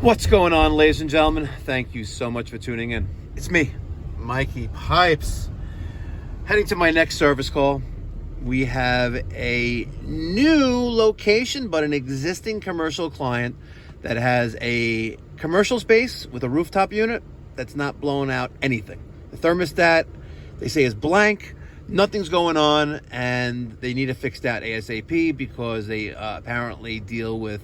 What's going on, ladies and gentlemen? Thank you so much for tuning in. It's me, Mikey Pipes, heading to my next service call. We have a new location, but an existing commercial client that has a commercial space with a rooftop unit that's not blowing out anything. The thermostat, they say, is blank. Nothing's going on, and they need it fixed out ASAP because they apparently deal with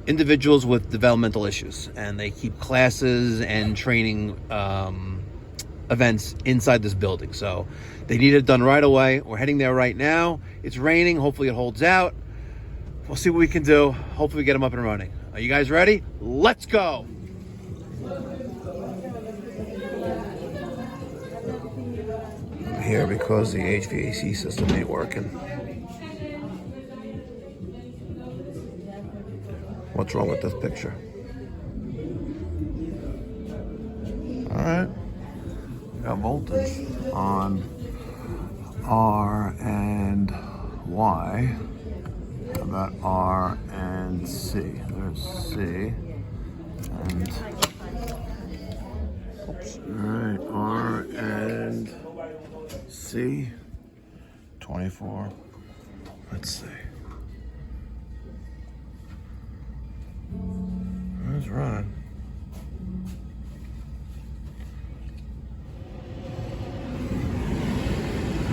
individuals with developmental issues, and they keep classes and training events inside this building. So they need it done right away. We're heading there right now. It's raining. Hopefully it holds out. We'll see what we can do. Hopefully we get them up and running. Are you guys ready? Let's go. I'm here because the HVAC system ain't working. What's wrong with this picture? All right. Got voltage on R and Y. How about R and C? There's C. And oops. All right, R and C. 24. Let's see. It's running.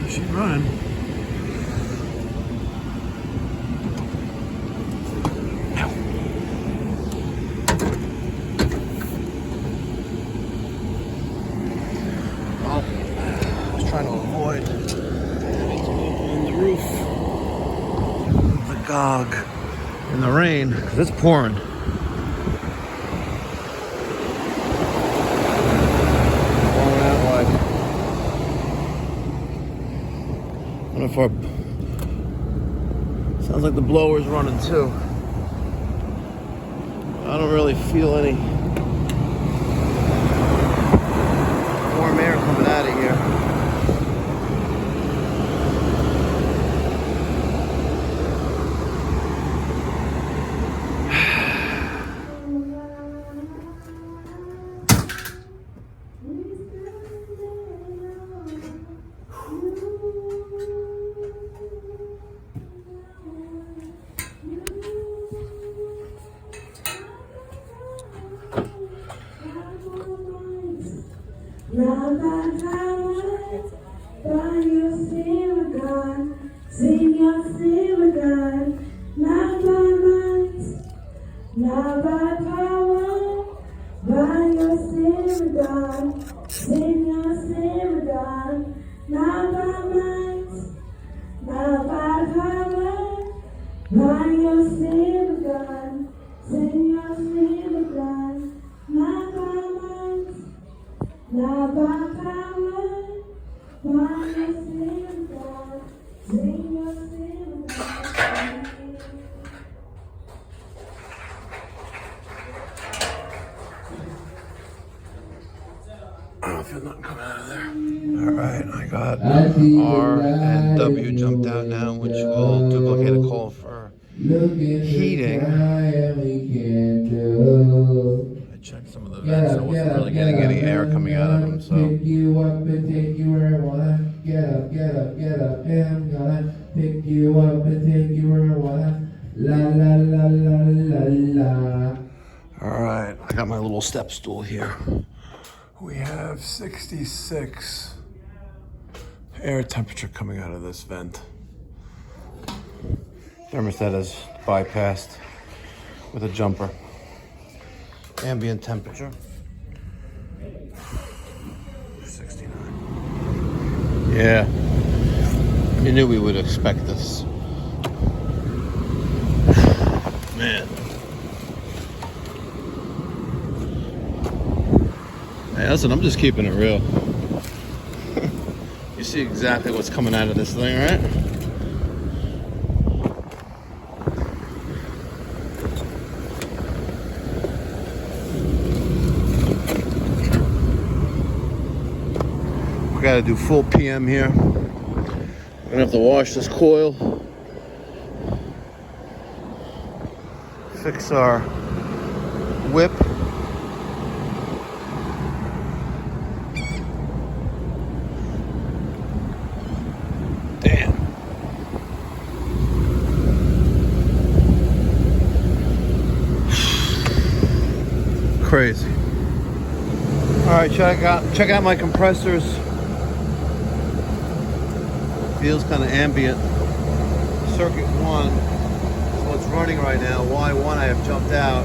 She's running. Ow. Well, I was trying to avoid having to open the roof, the gog, in the rain, because it's pouring. If our, sounds like the blower's running too. I don't really feel any warm air coming out of here. Not by power, by your spirit, God. Sing your spirit, God. Not by might, not by power, by your spirit, God. Sing your spirit, God. Not by might, not by power, by your spirit, God. Sing your spirit, God. Not by might, not by power, by your spirit, God. Sing your spirit, God. I don't feel nothing coming out of there. All right, I got R and W jumped out now, which will duplicate a call for heating. I checked some of the vents. I wasn't really getting any air coming out of them, so. Pick you up and take you where I wanna. Get up, get up, get up, and I'm gonna pick you up and take you where I wanna. La la la la la la. All right, I got my little step stool here. We have 66 air temperature coming out of this vent. Thermostat is bypassed with a jumper. Ambient temperature 69. Yeah, you knew we would expect this. Man. Hey, listen, I'm just keeping it real. You see exactly what's coming out of this thing, right? We gotta do full PM here. We're gonna have to wash this coil, fix our whip. Damn. Crazy. All right, check out my compressors. Feels kind of ambient. Circuit 1 is what's running right now. Y1 I have jumped out.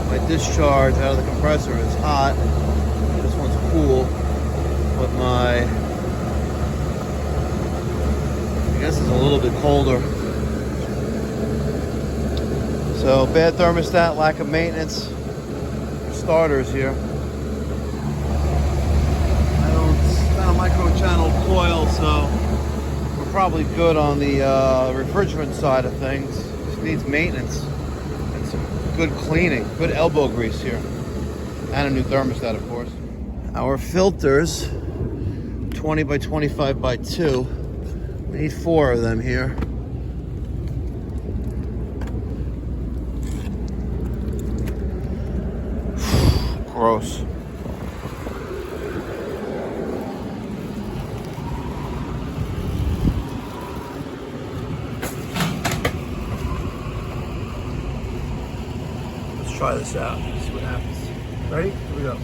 My discharge out of the compressor is hot. This one's cool, but I guess it's a little bit colder. So bad thermostat, lack of maintenance. Starters here. It's not a micro-channel coil, so we're probably good on the refrigerant side of things. Just needs maintenance and some good cleaning, good elbow grease here, and a new thermostat, of course. Our filters, 20 by 25 by 2. We need 4 of them here. Gross. Let's try this out. See what happens. Ready? Here we go.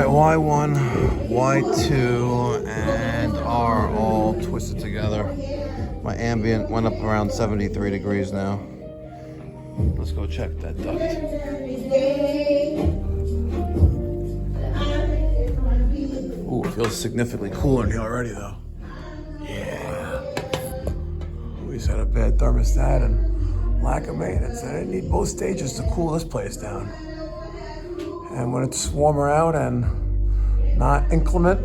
Y1, Y2, and R all twisted together. My ambient went up around 73 degrees now. Let's go check that duct. Ooh, it feels significantly cooler in here already though. Yeah. We just had a bad thermostat and lack of maintenance. I didn't need both stages to cool this place down. And when it's warmer out and not inclement,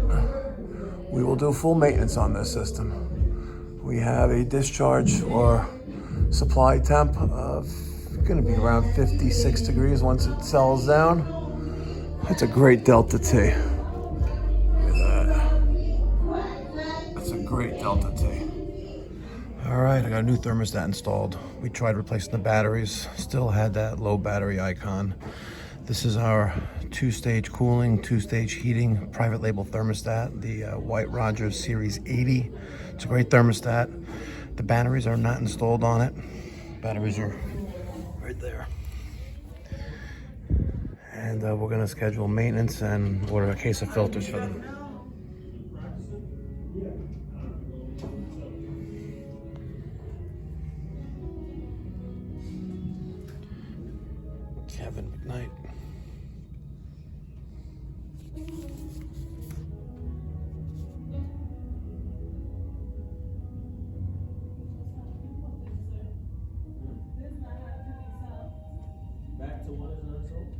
we will do full maintenance on this system. We have a discharge or supply temp of going to be around 56 degrees once it settles down. That's a great Delta T. Look at that. That's a great Delta T. All right, I got a new thermostat installed. We tried replacing the batteries, still had that low battery icon. This is our 2-stage cooling, 2-stage heating, private label thermostat, the White Rogers Series 80. It's a great thermostat. The batteries are not installed on it. Batteries are right there. And we're gonna schedule maintenance and order a case of filters for them. Kevin McKnight. Back to what is unsold?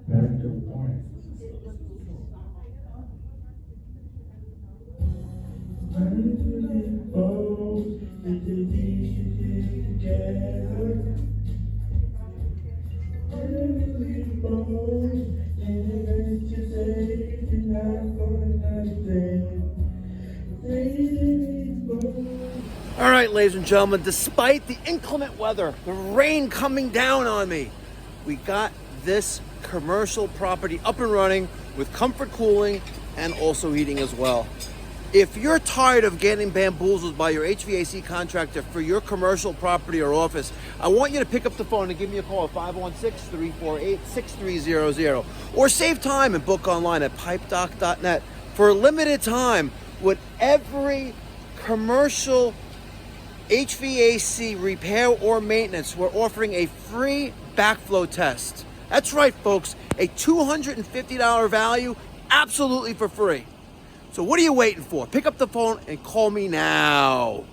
Back to point. All right, ladies and gentlemen, despite the inclement weather, the rain coming down on me, we got this commercial property up and running with comfort cooling and also heating as well. If you're tired of getting bamboozled by your HVAC contractor for your commercial property or office, I want you to pick up the phone and give me a call at 516-348-6300 or save time and book online at pipedoc.net. For a limited time, with every commercial HVAC repair or maintenance, we're offering a free backflow test. That's right, folks, a $250 value, absolutely for free. So what are you waiting for? Pick up the phone and call me now.